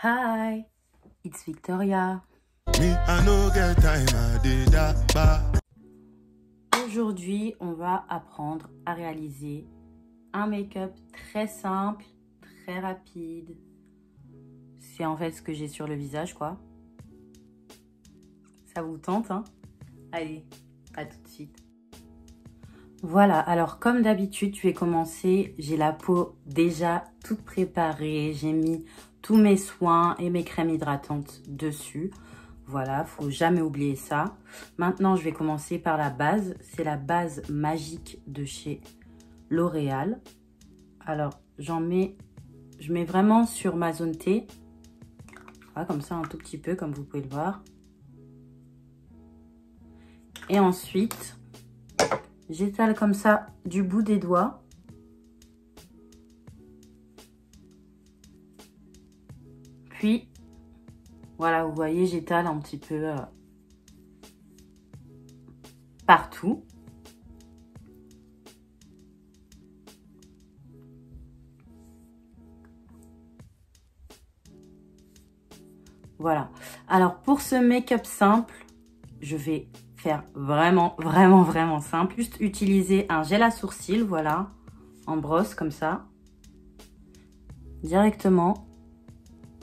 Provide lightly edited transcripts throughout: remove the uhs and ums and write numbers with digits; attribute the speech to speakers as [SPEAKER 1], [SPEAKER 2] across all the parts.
[SPEAKER 1] Hi, it's Victoria. Aujourd'hui, on va apprendre à réaliser un make-up très simple, très rapide. C'est en fait ce que j'ai sur le visage, quoi. Ça vous tente, hein? Allez, à tout de suite. Voilà, alors comme d'habitude, je vais commencer. J'ai la peau déjà toute préparée. J'ai mis tous mes soins et mes crèmes hydratantes dessus. Voilà, faut jamais oublier ça. Maintenant, je vais commencer par la base. C'est la base magique de chez L'Oréal. Alors, je mets vraiment sur ma zone T. Voilà, comme ça, un tout petit peu, comme vous pouvez le voir. Et ensuite, j'étale comme ça du bout des doigts. Puis, voilà, vous voyez, j'étale un petit peu partout. Voilà. Alors, pour ce make-up simple, je vais faire vraiment simple. Juste utiliser un gel à sourcils, voilà, en brosse comme ça. Directement.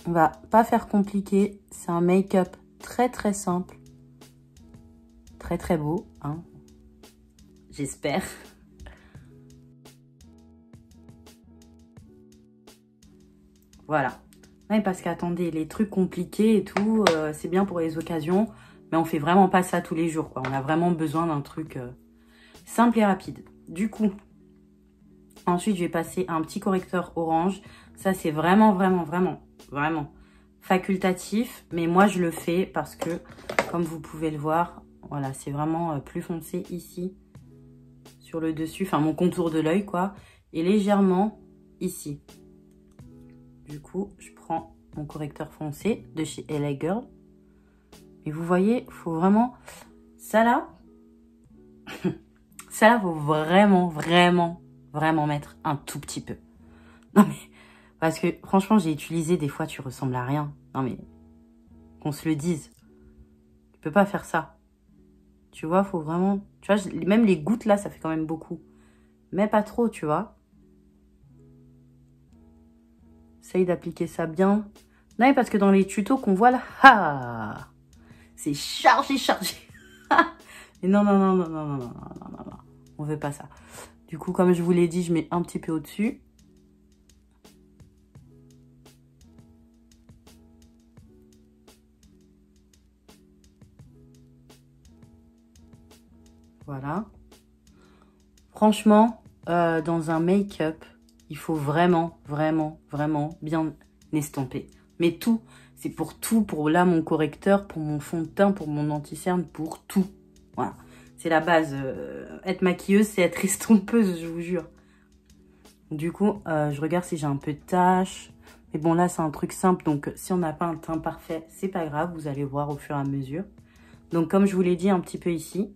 [SPEAKER 1] On va pas faire compliqué. C'est un make-up très simple. Très beau, hein. J'espère. Voilà. Ouais, parce qu'attendez, les trucs compliqués et tout, c'est bien pour les occasions. Mais on fait vraiment pas ça tous les jours, quoi. On a vraiment besoin d'un truc simple et rapide. Du coup, ensuite, je vais passer un petit correcteur orange. Ça, c'est vraiment facultatif. Mais moi, je le fais parce que, comme vous pouvez le voir, voilà, c'est vraiment plus foncé ici, sur le dessus. Enfin, mon contour de l'œil, quoi. Et légèrement ici. Du coup, je prends mon correcteur foncé de chez LA Girl. Et vous voyez, il faut vraiment... Ça là, faut vraiment mettre un tout petit peu. Non mais, parce que franchement, j'ai utilisé des fois, tu ressembles à rien. Non mais, qu'on se le dise. Tu peux pas faire ça. Tu vois, faut vraiment... Tu vois, même les gouttes là, ça fait quand même beaucoup. Mais pas trop, tu vois. Essaye d'appliquer ça bien. Non mais parce que dans les tutos qu'on voit là, c'est chargé. Et non. On veut pas ça. Du coup, comme je vous l'ai dit, je mets un petit peu au-dessus. Voilà. Franchement, dans un make-up, il faut vraiment bien estomper. Mais tout, c'est pour tout, pour là, mon correcteur, pour mon fond de teint, pour mon anti-cerne, pour tout. Voilà. C'est la base. Être maquilleuse, c'est être estompeuse, je vous jure. Du coup, je regarde si j'ai un peu de taches. Mais bon, là, c'est un truc simple. Donc, si on n'a pas un teint parfait, c'est pas grave. Vous allez voir au fur et à mesure. Donc, comme je vous l'ai dit un petit peu ici.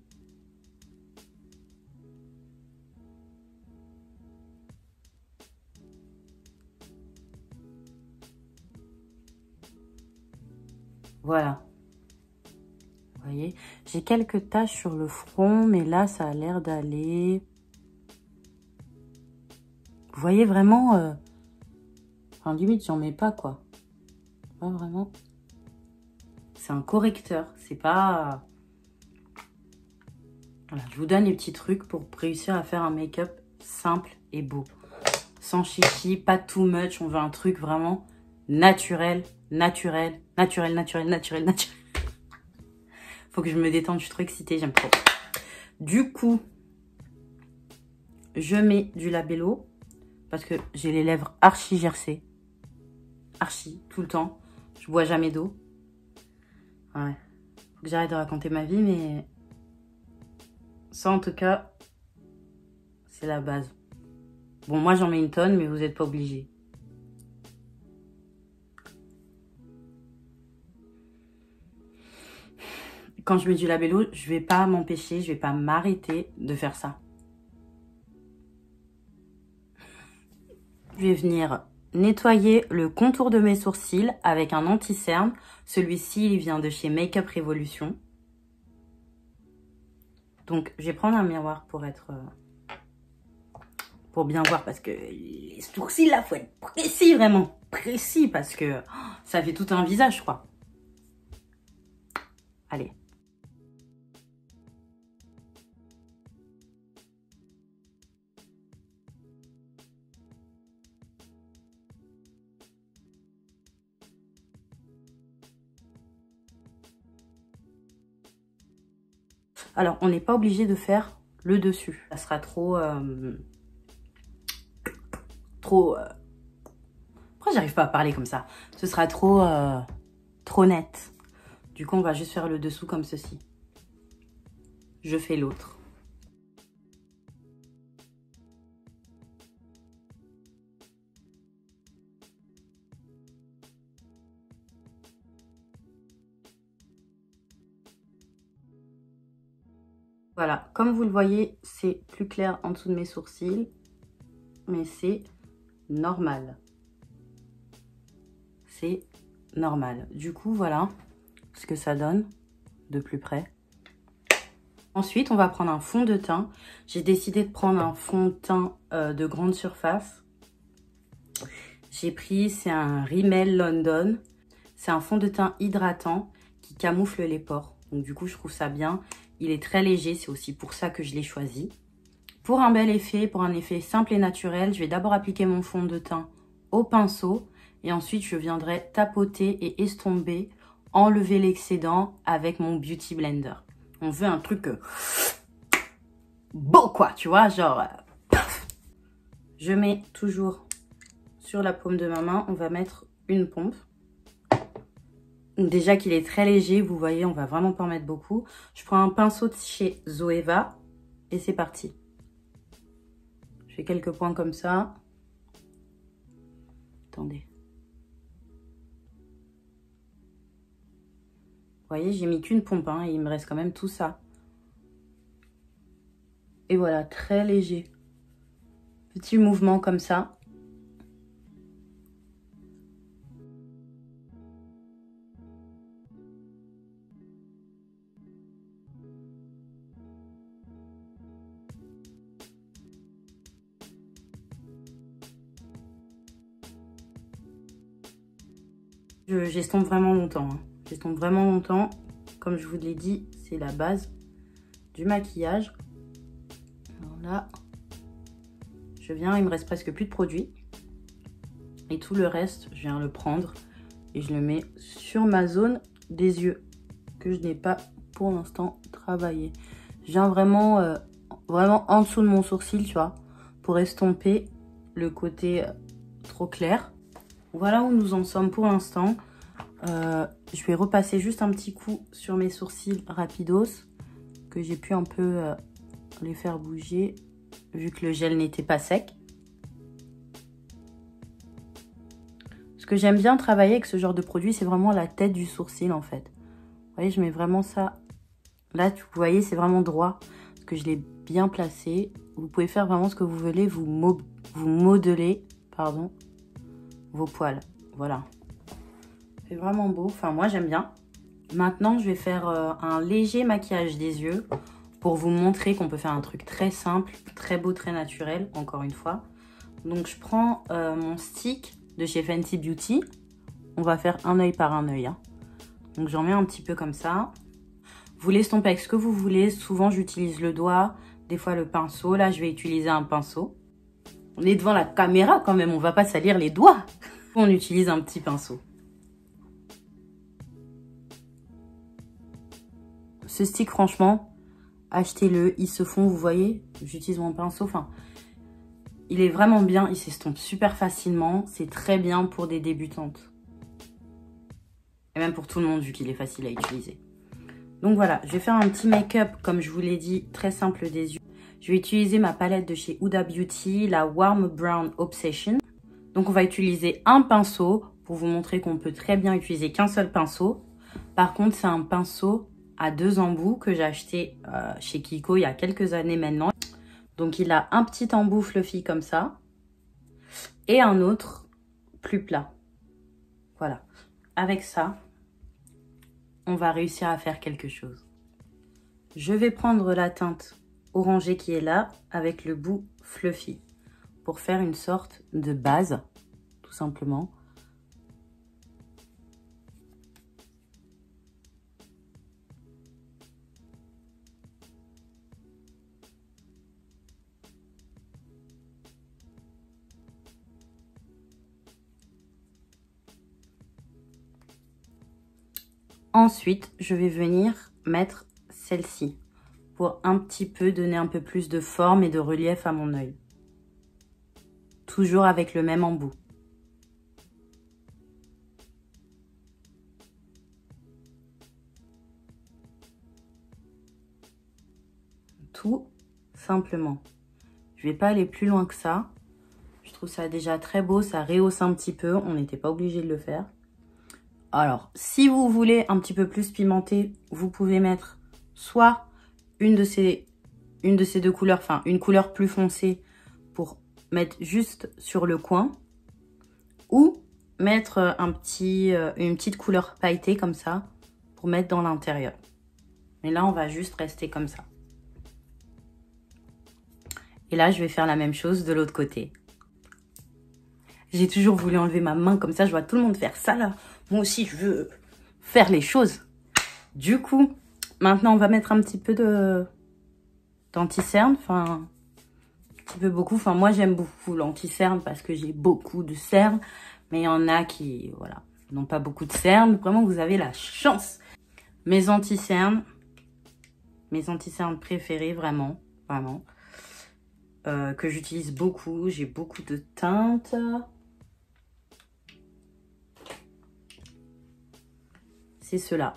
[SPEAKER 1] Voilà. Vous voyez, j'ai quelques taches sur le front, mais là, ça a l'air d'aller. Vous voyez vraiment... Enfin, limite, j'en mets pas, quoi. Pas vraiment. C'est un correcteur. C'est pas... Voilà, je vous donne les petits trucs pour réussir à faire un make-up simple et beau. Sans chichi, pas too much. On veut un truc vraiment naturel. Faut que je me détende, je suis trop excitée, j'aime trop. Du coup, je mets du labello parce que j'ai les lèvres archi gercées. Archi, tout le temps. Je bois jamais d'eau. Ouais. Faut que j'arrête de raconter ma vie, mais ça, en tout cas, c'est la base. Bon, moi, j'en mets une tonne, mais vous n'êtes pas obligés. Quand je mets du labello, je vais pas m'empêcher, je vais pas m'arrêter de faire ça. Je vais venir nettoyer le contour de mes sourcils avec un anti-cerne. Celui-ci, il vient de chez Makeup Revolution. Donc, je vais prendre un miroir pour être... pour bien voir, parce que les sourcils, là, faut être précis, vraiment. Précis, parce que ça fait tout un visage, je crois. Allez. Alors, on n'est pas obligé de faire le dessus. Ça sera trop... Pourquoi j'arrive pas à parler comme ça? Ce sera trop net. Du coup, on va juste faire le dessous comme ceci. Je fais l'autre. Voilà, comme vous le voyez, c'est plus clair en dessous de mes sourcils, mais c'est normal. C'est normal. Du coup, voilà ce que ça donne de plus près. Ensuite, on va prendre un fond de teint. J'ai décidé de prendre un fond de teint de grande surface. J'ai pris, c'est un Rimmel London. C'est un fond de teint hydratant qui camoufle les pores. Donc du coup, je trouve ça bien. Il est très léger, c'est aussi pour ça que je l'ai choisi. Pour un bel effet, pour un effet simple et naturel, je vais d'abord appliquer mon fond de teint au pinceau. Et ensuite, je viendrai tapoter et estomper, enlever l'excédent avec mon Beauty Blender. On veut un truc beau quoi, tu vois, genre... Je mets toujours sur la paume de ma main, on va mettre une pompe. Déjà qu'il est très léger, vous voyez, on va vraiment pas en mettre beaucoup. Je prends un pinceau de chez Zoeva et c'est parti. Je fais quelques points comme ça. Attendez. Vous voyez, j'ai mis qu'une pompe, hein, et il me reste quand même tout ça. Et voilà, très léger. Petit mouvement comme ça. J'estompe vraiment longtemps. Hein. J'estompe vraiment longtemps. Comme je vous l'ai dit, c'est la base du maquillage. Voilà. Je viens, il me reste presque plus de produit. Et tout le reste, je viens le prendre et je le mets sur ma zone des yeux que je n'ai pas pour l'instant travaillé. Je viens vraiment, vraiment en dessous de mon sourcil, tu vois, pour estomper le côté trop clair. Voilà où nous en sommes pour l'instant. Je vais repasser juste un petit coup sur mes sourcils rapidos, que j'ai pu un peu les faire bouger, vu que le gel n'était pas sec. Ce que j'aime bien travailler avec ce genre de produit, c'est vraiment la tête du sourcil en fait. Vous voyez, je mets vraiment ça. Là, vous voyez, c'est vraiment droit, parce que je l'ai bien placé. Vous pouvez faire vraiment ce que vous voulez, vous modelez, pardon, vos poils. Voilà. C'est vraiment beau. Enfin, moi, j'aime bien. Maintenant, je vais faire un léger maquillage des yeux pour vous montrer qu'on peut faire un truc très simple, très beau, très naturel, encore une fois. Donc, je prends mon stick de chez Fenty Beauty. On va faire un œil par un œil. Hein. Donc, j'en mets un petit peu comme ça. Vous l'estompez avec ce que vous voulez. Souvent, j'utilise le doigt, des fois le pinceau. Là, je vais utiliser un pinceau. On est devant la caméra quand même, on va pas salir les doigts. On utilise un petit pinceau. Ce stick, franchement, achetez-le. Ils se font, vous voyez, j'utilise mon pinceau. Enfin, il est vraiment bien, il s'estompe super facilement. C'est très bien pour des débutantes. Et même pour tout le monde, vu qu'il est facile à utiliser. Donc voilà, je vais faire un petit make-up, comme je vous l'ai dit, très simple des yeux. Je vais utiliser ma palette de chez Huda Beauty, la Warm Brown Obsession. Donc on va utiliser un pinceau pour vous montrer qu'on peut très bien utiliser qu'un seul pinceau. Par contre, c'est un pinceau à 2 embouts que j'ai acheté chez Kiko il y a quelques années maintenant. Donc il a un petit embout fluffy comme ça et un autre plus plat. Voilà. Avec ça, on va réussir à faire quelque chose. Je vais prendre la teinte orangée qui est là avec le bout fluffy pour faire une sorte de base, tout simplement. Ensuite, je vais venir mettre celle-ci pour un petit peu donner un peu plus de forme et de relief à mon œil. Toujours avec le même embout. Tout simplement. Je vais pas aller plus loin que ça. Je trouve ça déjà très beau, ça rehausse un petit peu. On n'était pas obligé de le faire. Alors, si vous voulez un petit peu plus pimenté, vous pouvez mettre soit une de ces deux couleurs, enfin une couleur plus foncée pour mettre juste sur le coin, ou mettre une petite couleur pailletée comme ça pour mettre dans l'intérieur. Mais là, on va juste rester comme ça. Et là, je vais faire la même chose de l'autre côté. J'ai toujours voulu enlever ma main comme ça, je vois tout le monde faire ça là. Moi aussi, je veux faire les choses. Du coup, maintenant, on va mettre un petit peu d'anti-cerne. Enfin, un petit peu beaucoup. Enfin, moi, j'aime beaucoup l'anti-cerne parce que j'ai beaucoup de cernes. Mais il y en a qui, voilà, n'ont pas beaucoup de cernes. Vraiment, vous avez la chance. Mes anti-cernes préférés, vraiment, vraiment. Que j'utilise beaucoup. J'ai beaucoup de teintes. C'est ceux-là,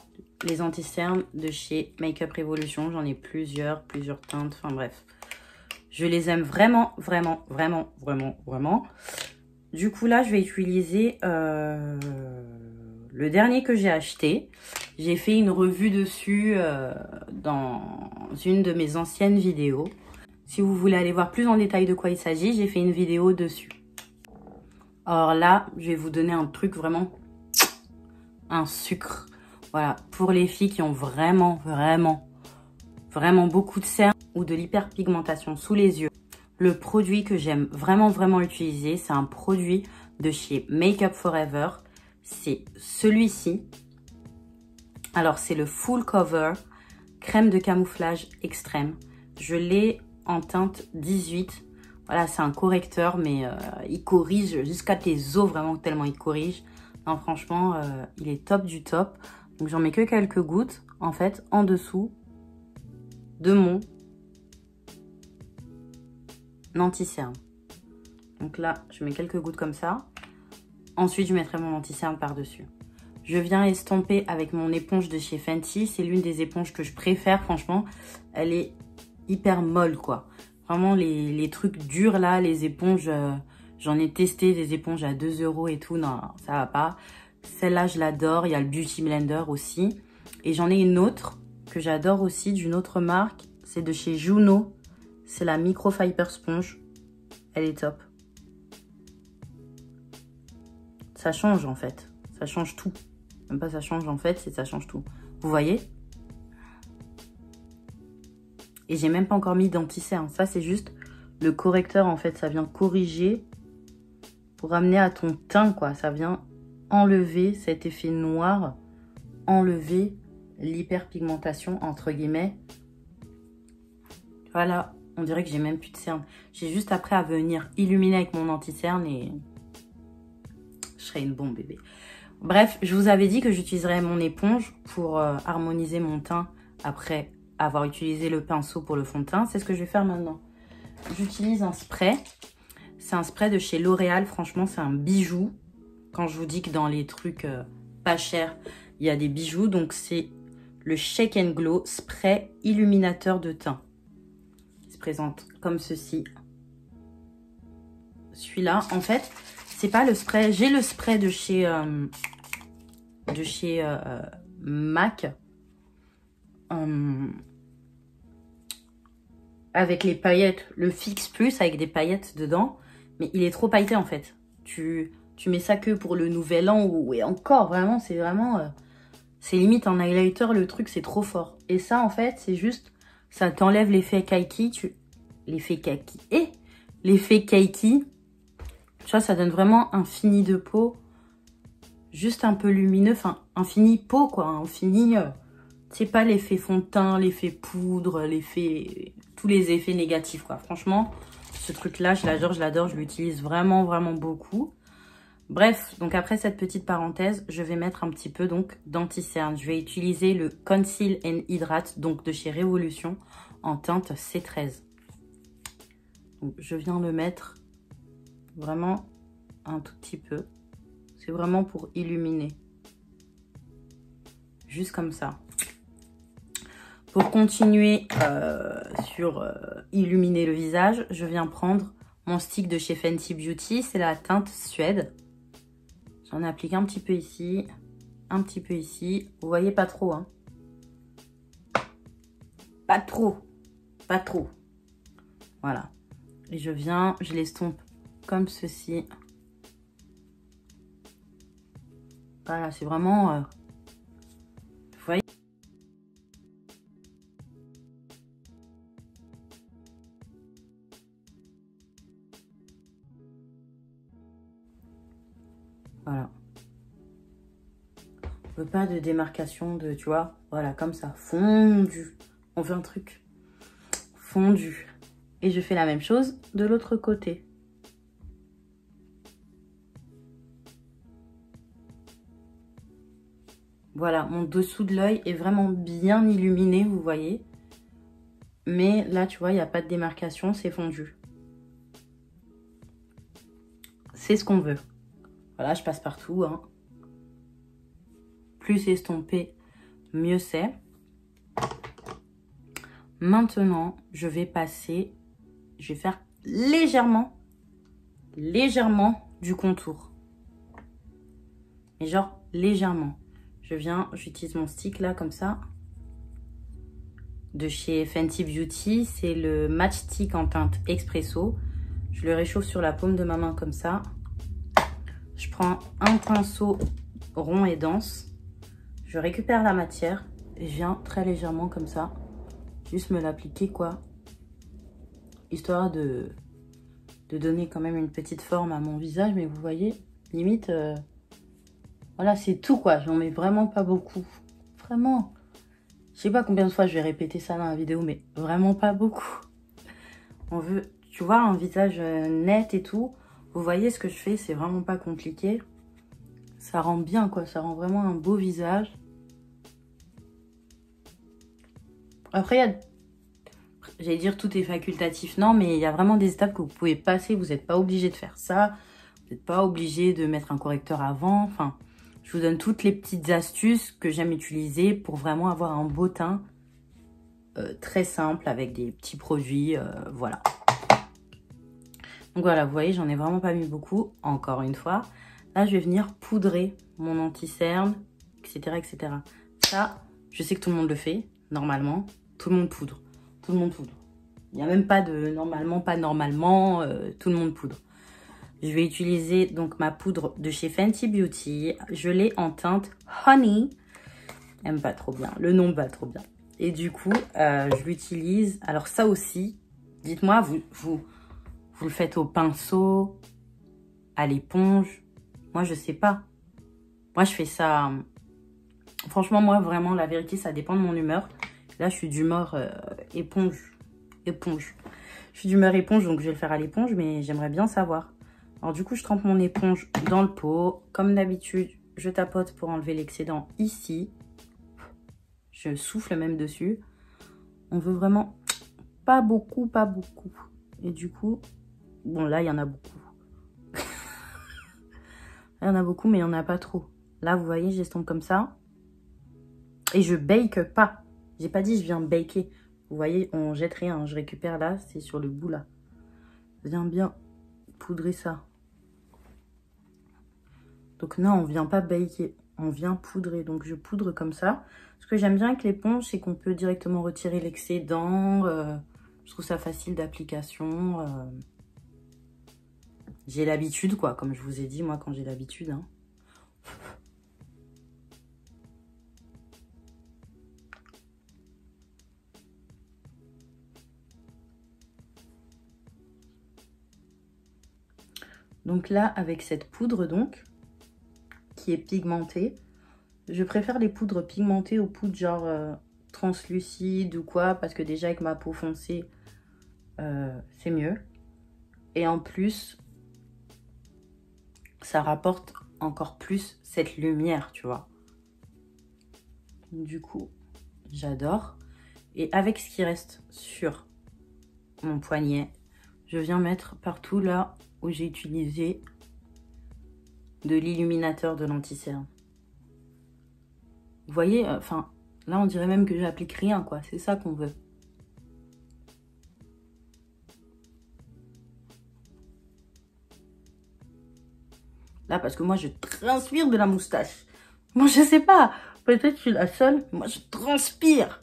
[SPEAKER 1] les anti-cernes de chez Makeup Revolution. J'en ai plusieurs teintes, enfin bref. Je les aime vraiment, vraiment, vraiment, vraiment, vraiment. Du coup, là, je vais utiliser le dernier que j'ai acheté. J'ai fait une revue dessus dans une de mes anciennes vidéos. Si vous voulez aller voir plus en détail de quoi il s'agit, j'ai fait une vidéo dessus. Alors là, je vais vous donner un truc vraiment, un sucre. Voilà, pour les filles qui ont vraiment, vraiment, vraiment beaucoup de cernes ou de l'hyperpigmentation sous les yeux. Le produit que j'aime vraiment, vraiment utiliser, c'est un produit de chez Makeup Forever. C'est celui-ci. Alors, c'est le Full Cover crème de camouflage extrême. Je l'ai en teinte 18. Voilà, c'est un correcteur, mais il corrige jusqu'à tes os, vraiment, tellement il corrige. Non, franchement, il est top du top. Donc, j'en mets que quelques gouttes, en fait, en dessous de mon anti-cerne. Donc là, je mets quelques gouttes comme ça. Ensuite, je mettrai mon anti-cerne par-dessus. Je viens estomper avec mon éponge de chez Fenty. C'est l'une des éponges que je préfère, franchement. Elle est hyper molle, quoi. Vraiment, les trucs durs, là, les éponges... j'en ai testé des éponges à 2 € et tout. Non, ça va pas. Celle-là, je l'adore. Il y a le Beauty Blender aussi. Et j'en ai une autre que j'adore aussi d'une autre marque. C'est de chez Juno. C'est la Microfiber Sponge. Elle est top. Ça change en fait. Ça change tout. Même pas ça change en fait, c'est ça change tout. Vous voyez? Et j'ai même pas encore mis d'anti-cerne. Ça, c'est juste le correcteur en fait. Ça vient corriger pour amener à ton teint quoi. Ça vient enlever cet effet noir. Enlever l'hyperpigmentation entre guillemets. Voilà. On dirait que j'ai même plus de cernes. J'ai juste après à venir illuminer avec mon anti-cerne et je serai une bombe bébé. Bref, je vous avais dit que j'utiliserais mon éponge pour harmoniser mon teint après avoir utilisé le pinceau pour le fond de teint. C'est ce que je vais faire maintenant. J'utilise un spray. C'est un spray de chez L'Oréal. Franchement, c'est un bijou. Quand je vous dis que dans les trucs pas chers, il y a des bijoux. Donc, c'est le Shake and Glow Spray Illuminateur de teint. Il se présente comme ceci. Celui-là, en fait, c'est pas le spray. J'ai le spray de chez MAC. Avec les paillettes, le Fix Plus avec des paillettes dedans. Mais il est trop pailleté en fait. Tu Tu mets ça que pour le nouvel an ou et encore, vraiment, c'est c'est limite un highlighter, le truc, c'est trop fort. Et ça, en fait, c'est juste, ça t'enlève l'effet kaki, l'effet kaki, l'effet kaki. Tu vois, ça donne vraiment un fini de peau, juste un peu lumineux, enfin, un fini peau, quoi, un fini, c'est pas l'effet fond de teint, l'effet poudre, tous les effets négatifs, quoi. Franchement, ce truc-là, je l'adore, je l'utilise vraiment, vraiment beaucoup. Bref, donc après cette petite parenthèse, je vais mettre un petit peu donc d'anti-cerne. Je vais utiliser le Conceal and Hydrate, donc de chez Révolution, en teinte C13. Donc, je viens le mettre vraiment un tout petit peu. C'est vraiment pour illuminer. Juste comme ça. Pour continuer sur illuminer le visage, je viens prendre mon stick de chez Fenty Beauty. C'est la teinte Suède. J'en applique un petit peu ici, un petit peu ici. Vous voyez, pas trop, hein. Pas trop, pas trop. Voilà. Et je l'estompe comme ceci. Voilà, c'est vraiment... vous voyez ? Voilà. On veut pas de démarcation de, tu vois, voilà, comme ça, fondu. On veut un truc fondu. Et je fais la même chose de l'autre côté. Voilà, mon dessous de l'œil est vraiment bien illuminé, vous voyez. Mais là, tu vois, il n'y a pas de démarcation, c'est fondu. C'est ce qu'on veut. Voilà, je passe partout, hein. Plus estompé, mieux c'est. Maintenant, je vais faire légèrement du contour. Mais genre, légèrement. J'utilise mon stick là, comme ça. De chez Fenty Beauty, c'est le Match Stick en teinte Expresso. Je le réchauffe sur la paume de ma main comme ça. Je prends un pinceau rond et dense. Je récupère la matière et je viens très légèrement comme ça. Juste me l'appliquer, quoi. Histoire de donner quand même une petite forme à mon visage. Mais vous voyez, limite, voilà, c'est tout, quoi. J'en mets vraiment pas beaucoup. Vraiment. Je sais pas combien de fois je vais répéter ça dans la vidéo, mais vraiment pas beaucoup. On veut, tu vois, un visage net et tout. Vous voyez ce que je fais, c'est vraiment pas compliqué. Ça rend bien, quoi. Ça rend vraiment un beau visage. Après, j'allais dire tout est facultatif. Non, mais il y a vraiment des étapes que vous pouvez passer. Vous n'êtes pas obligé de faire ça. Vous n'êtes pas obligé de mettre un correcteur avant. Enfin, je vous donne toutes les petites astuces que j'aime utiliser pour vraiment avoir un beau teint très simple avec des petits produits. Voilà. Donc voilà, vous voyez, j'en ai vraiment pas mis beaucoup, encore une fois. Là, je vais venir poudrer mon anti-cerne, etc., etc. Ça, je sais que tout le monde le fait, normalement. Tout le monde poudre. Tout le monde poudre. Il n'y a même pas de normalement, pas normalement, tout le monde poudre. Je vais utiliser donc ma poudre de chez Fenty Beauty. Je l'ai en teinte Honey. J'aime pas trop bien, le nom va trop bien. Et du coup, je l'utilise. Alors ça aussi, dites-moi, vous le faites au pinceau, à l'éponge. Moi, je sais pas. Moi, je fais ça... franchement, moi, vraiment, la vérité, ça dépend de mon humeur. Là, je suis d'humeur éponge. Je suis d'humeur éponge, donc je vais le faire à l'éponge, mais j'aimerais bien savoir. Alors, du coup, je trempe mon éponge dans le pot. Comme d'habitude, je tapote pour enlever l'excédent ici. Je souffle même dessus. On veut vraiment pas beaucoup, pas beaucoup. Et du coup... bon, là, il y en a beaucoup. Il y en a beaucoup, mais il n'y en a pas trop. Là, vous voyez, j'estompe comme ça. Et je bake pas. J'ai pas dit je viens baker. Vous voyez, on jette rien. Je récupère là, c'est sur le bout là. Je viens bien poudrer ça. Donc non, on vient pas baker. On vient poudrer. Donc je poudre comme ça. Ce que j'aime bien avec l'éponge, c'est qu'on peut directement retirer l'excédent. Je trouve ça facile d'application. J'ai l'habitude, quoi. Comme je vous ai dit, moi, quand j'ai l'habitude. Hein. Donc là, avec cette poudre, donc, qui est pigmentée, je préfère les poudres pigmentées aux poudres genre translucides ou quoi, parce que déjà, avec ma peau foncée, c'est mieux. Et en plus, ça rapporte encore plus cette lumière, tu vois. Du coup, j'adore. Et avec ce qui reste sur mon poignet, je viens mettre partout là où j'ai utilisé de l'illuminateur de l'anti-cerne. Vous voyez, enfin, là on dirait même que j'applique rien, quoi. C'est ça qu'on veut. Là, parce que moi, je transpire de la moustache. Moi, je sais pas. Peut-être que je suis la seule. Moi, je transpire.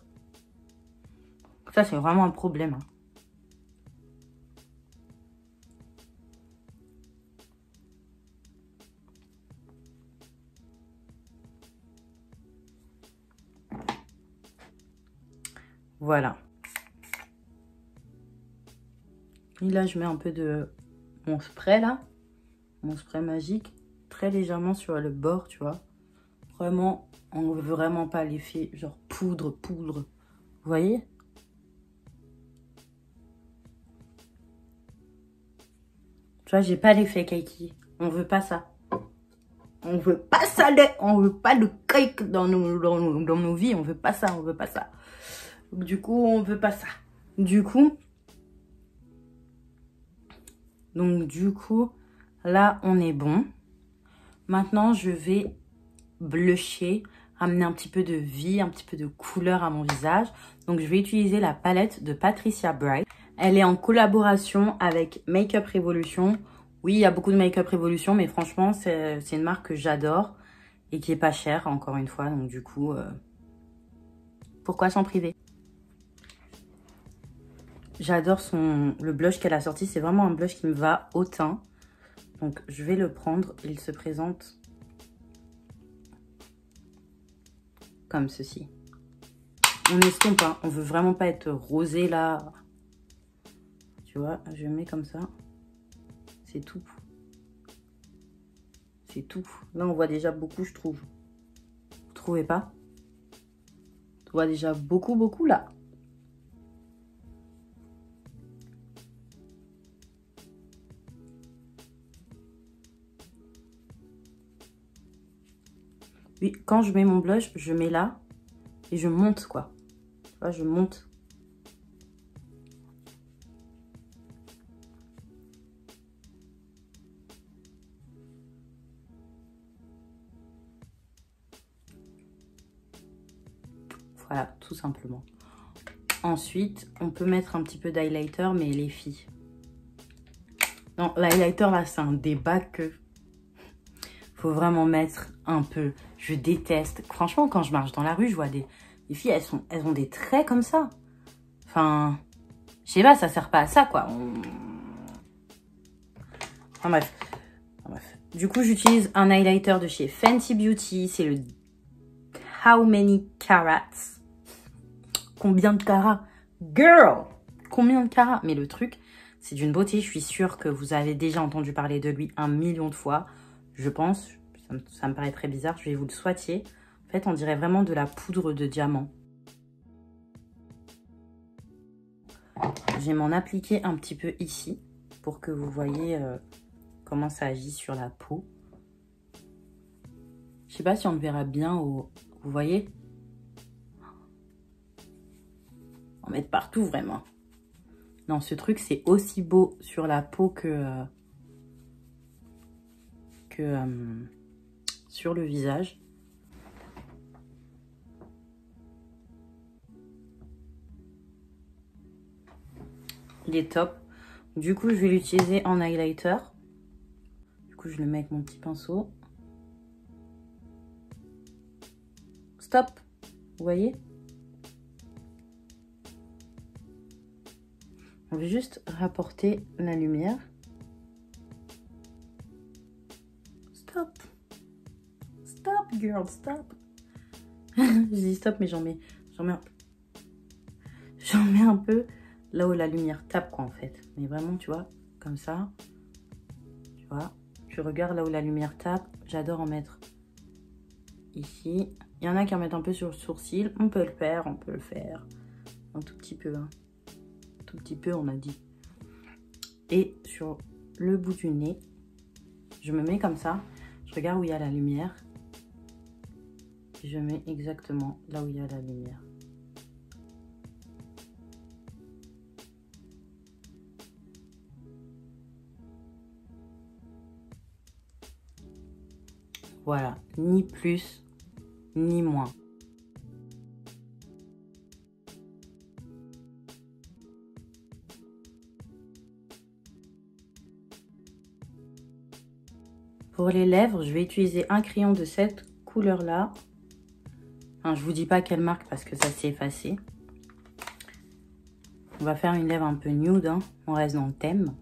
[SPEAKER 1] Ça, c'est vraiment un problème. Hein. Voilà. Et là, je mets un peu de mon spray, là. Mon spray magique. Très légèrement sur le bord, tu vois. Vraiment, on ne veut vraiment pas l'effet genre poudre. Vous voyez? Tu vois, j'ai pas l'effet kaki. On veut pas ça. On veut pas ça, on veut pas de cake dans nos vies. On veut pas ça, on veut pas ça. Du coup, on veut pas ça. Du coup, là, on est bon. Maintenant, je vais blusher, amener un petit peu de vie, un petit peu de couleur à mon visage. Donc, je vais utiliser la palette de Patricia Bright. Elle est en collaboration avec Makeup Revolution. Oui, il y a beaucoup de Makeup Revolution, mais franchement, c'est une marque que j'adore et qui est pas chère, encore une fois. Donc, du coup, pourquoi s'en priver? J'adore le blush qu'elle a sorti. C'est vraiment un blush qui me va au teint. Donc, je vais le prendre. Il se présente comme ceci. On estompe, hein. On veut vraiment pas être rosé là. Tu vois, je mets comme ça. C'est tout. C'est tout. Là, on voit déjà beaucoup, je trouve. Vous trouvez pas? On voit déjà beaucoup là. Oui, quand je mets mon blush, je mets là et je monte, quoi. Tu vois, je monte. Voilà, tout simplement. Ensuite, on peut mettre un petit peu d'highlighter, mais les filles. Non, l'highlighter, là, c'est un débat que... faut vraiment mettre un peu. Je déteste. Franchement, quand je marche dans la rue, je vois des filles, elles ont des traits comme ça. Enfin, je sais pas, ça sert pas à ça, quoi. Enfin, bref. Du coup, j'utilise un highlighter de chez Fenty Beauty. C'est le How Many Carats. Combien de carats? Girl! Combien de carats? Mais le truc, c'est d'une beauté. Je suis sûre que vous avez déjà entendu parler de lui 1 million de fois. Je pense, ça me paraît très bizarre. Je vais vous le swatcher. En fait, on dirait vraiment de la poudre de diamant. Je vais m'en appliquer un petit peu ici pour que vous voyez comment ça agit sur la peau. Je sais pas si on le verra bien au... Vous voyez? On va mettre partout vraiment. Non, ce truc, c'est aussi beau sur la peau que sur le visage. Il est top. Du coup, je vais l'utiliser en highlighter. Du coup, je le mets avec mon petit pinceau. Stop. Vous voyez? On va juste rapporter la lumière. Girl, stop. Je dis stop, mais j'en mets un peu là où la lumière tape, quoi, en fait. Mais vraiment, tu vois, comme ça. Tu vois, tu regardes là où la lumière tape. J'adore en mettre ici. Il y en a qui en mettent un peu sur le sourcil. On peut le faire, on peut le faire. Un tout petit peu, hein. Un tout petit peu, on a dit. Et sur le bout du nez, je me mets comme ça. Je regarde où il y a la lumière. Et je mets exactement là où il y a la lumière. Voilà, ni plus, ni moins. Pour les lèvres, je vais utiliser un crayon de cette couleur-là. Enfin, je vous dis pas quelle marque parce que ça s'est effacé. On va faire une lèvre un peu nude, hein. On reste dans le thème.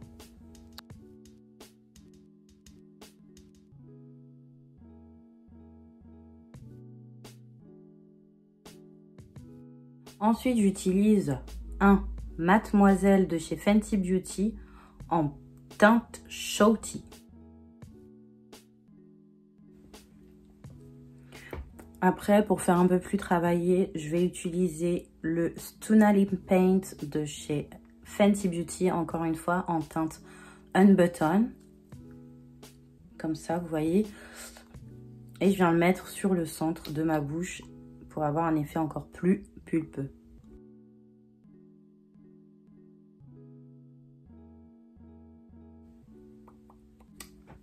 [SPEAKER 1] Ensuite, j'utilise un Mademoiselle de chez Fenty Beauty en teinte Shawty. Après, pour faire un peu plus travaillé, je vais utiliser le Stunali Paint de chez Fenty Beauty, encore une fois, en teinte Unbutton. Comme ça, vous voyez. Et je viens le mettre sur le centre de ma bouche pour avoir un effet encore plus pulpeux.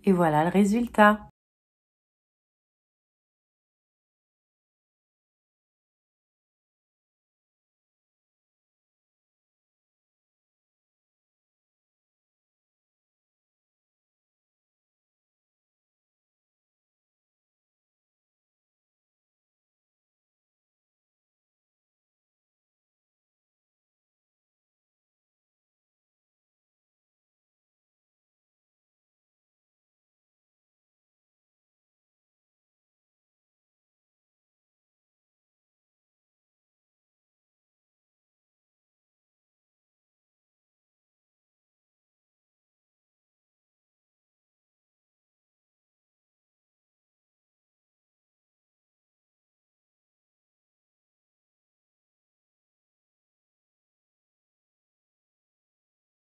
[SPEAKER 1] Et voilà le résultat.